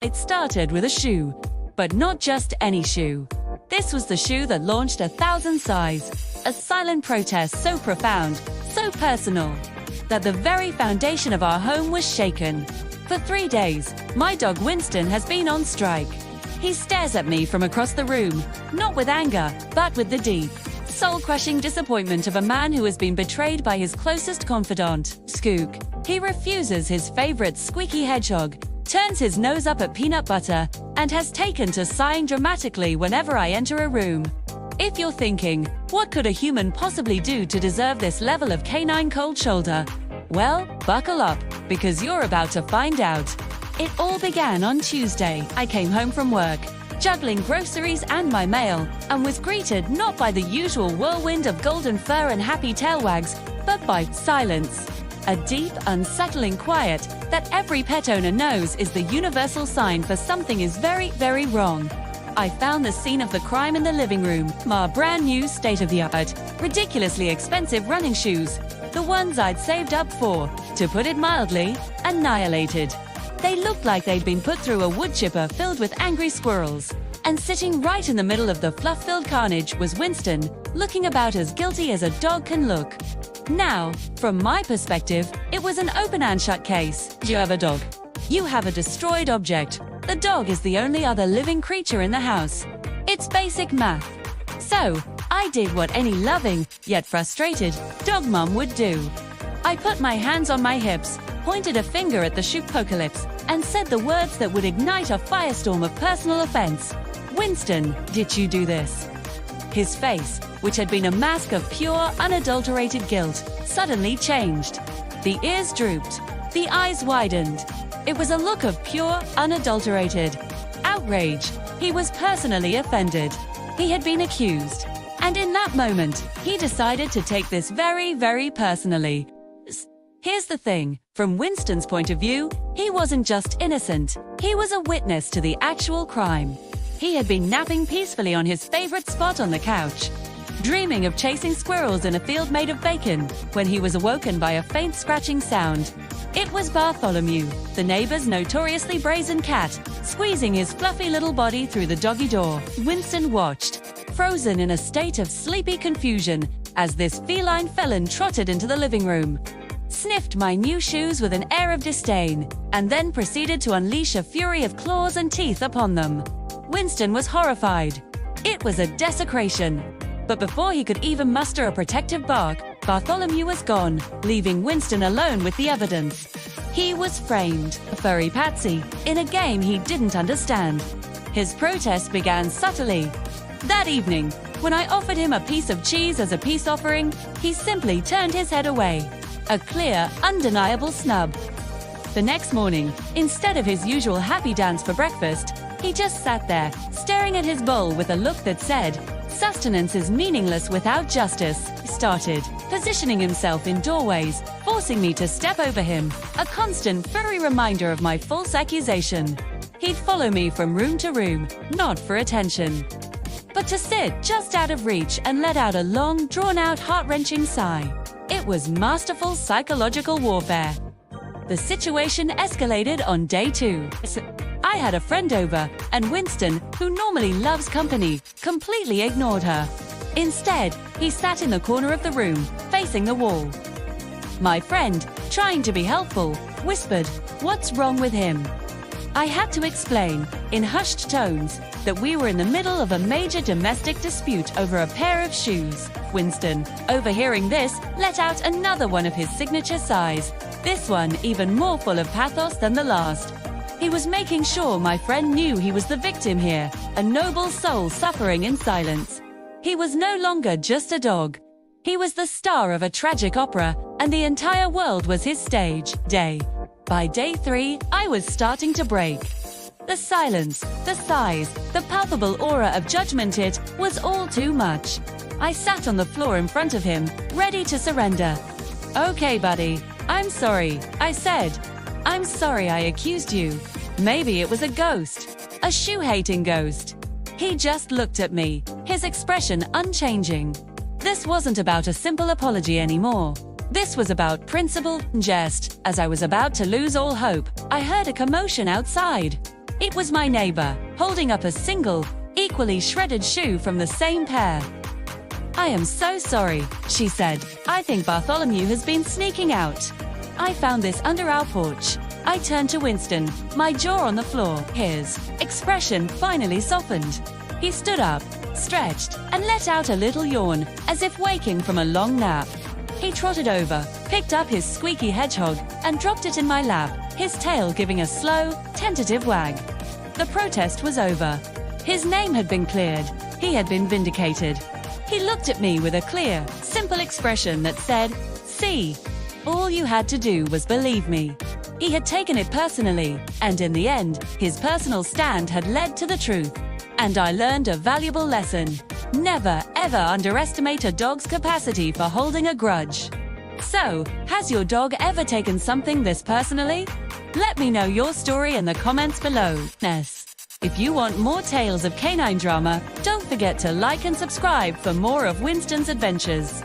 It started with a shoe, but not just any shoe. This was the shoe that launched 1,000 sighs, a silent protest so profound, so personal, that the very foundation of our home was shaken. For 3 days, my dog Winston has been on strike. He stares at me from across the room, not with anger, but with the deep, soul-crushing disappointment of a man who has been betrayed by his closest confidant, Skook. He refuses his favorite squeaky hedgehog, turns his nose up at peanut butter, and has taken to sighing dramatically whenever I enter a room. If you're thinking, what could a human possibly do to deserve this level of canine cold shoulder? Well, buckle up, because you're about to find out. It all began on Tuesday. I came home from work, juggling groceries and my mail, and was greeted not by the usual whirlwind of golden fur and happy tail wags, but by silence. A deep, unsettling quiet that every pet owner knows is the universal sign for something is very, very wrong. I found the scene of the crime in the living room, my brand new state-of-the-art, ridiculously expensive running shoes, the ones I'd saved up for, to put it mildly, annihilated. They looked like they'd been put through a wood chipper filled with angry squirrels. And sitting right in the middle of the fluff-filled carnage was Winston, looking about as guilty as a dog can look. Now, from my perspective, it was an open and shut case. You have a dog. You have a destroyed object. The dog is the only other living creature in the house. It's basic math. So, I did what any loving, yet frustrated, dog mom would do. I put my hands on my hips, pointed a finger at the shoe-pocalypse, and said the words that would ignite a firestorm of personal offense. Winston, did you do this? His face, which had been a mask of pure, unadulterated guilt, suddenly changed. The ears drooped. The eyes widened. It was a look of pure, unadulterated outrage. He was personally offended. He had been accused. And in that moment, he decided to take this very, very personally. Here's the thing. From Winston's point of view, he wasn't just innocent. He was a witness to the actual crime. He had been napping peacefully on his favorite spot on the couch, dreaming of chasing squirrels in a field made of bacon, when he was awoken by a faint scratching sound. It was Bartholomew, the neighbor's notoriously brazen cat, squeezing his fluffy little body through the doggy door. Winston watched, frozen in a state of sleepy confusion, as this feline felon trotted into the living room, sniffed my new shoes with an air of disdain, and then proceeded to unleash a fury of claws and teeth upon them. Winston was horrified. It was a desecration. But before he could even muster a protective bark, Bartholomew was gone, leaving Winston alone with the evidence. He was framed, a furry patsy, in a game he didn't understand. His protest began subtly. That evening, when I offered him a piece of cheese as a peace offering, he simply turned his head away. A clear, undeniable snub. The next morning, instead of his usual happy dance for breakfast, he just sat there, staring at his bowl with a look that said, "Sustenance is meaningless without justice." He started, positioning himself in doorways, forcing me to step over him, a constant furry reminder of my false accusation. He'd follow me from room to room, not for attention, but to sit just out of reach and let out a long, drawn-out, heart-wrenching sigh. It was masterful psychological warfare. The situation escalated on day 2. I had a friend over, and Winston, who normally loves company, completely ignored her. Instead, he sat in the corner of the room, facing the wall. My friend, trying to be helpful, whispered, "What's wrong with him?" I had to explain, in hushed tones, that we were in the middle of a major domestic dispute over a pair of shoes. Winston, overhearing this, let out another one of his signature sighs, this one even more full of pathos than the last. He was making sure my friend knew he was the victim here, a noble soul suffering in silence. He was no longer just a dog. He was the star of a tragic opera, and the entire world was his stage. By day 3, I was starting to break. The silence, the sighs, the palpable aura of judgment, it was all too much. I sat on the floor in front of him, ready to surrender. "Okay, buddy, I'm sorry," I said. "I'm sorry I accused you. Maybe it was a ghost, a shoe-hating ghost." He just looked at me, his expression unchanging. This wasn't about a simple apology anymore. This was about principle and jest. As I was about to lose all hope, I heard a commotion outside. It was my neighbor, holding up a single, equally shredded shoe from the same pair. "I am so sorry," she said. "I think Bartholomew has been sneaking out. I found this under our porch." I turned to Winston, my jaw on the floor. His expression finally softened. He stood up, stretched, and let out a little yawn, as if waking from a long nap. He trotted over, picked up his squeaky hedgehog, and dropped it in my lap, his tail giving a slow, tentative wag. The protest was over. His name had been cleared. He had been vindicated. He looked at me with a clear, simple expression that said, "See, all you had to do was believe me." He had taken it personally, and in the end, his personal stand had led to the truth. And I learned a valuable lesson. Never, ever underestimate a dog's capacity for holding a grudge. So, has your dog ever taken something this personally? Let me know your story in the comments below. If you want more tales of canine drama, don't forget to like and subscribe for more of Winston's adventures.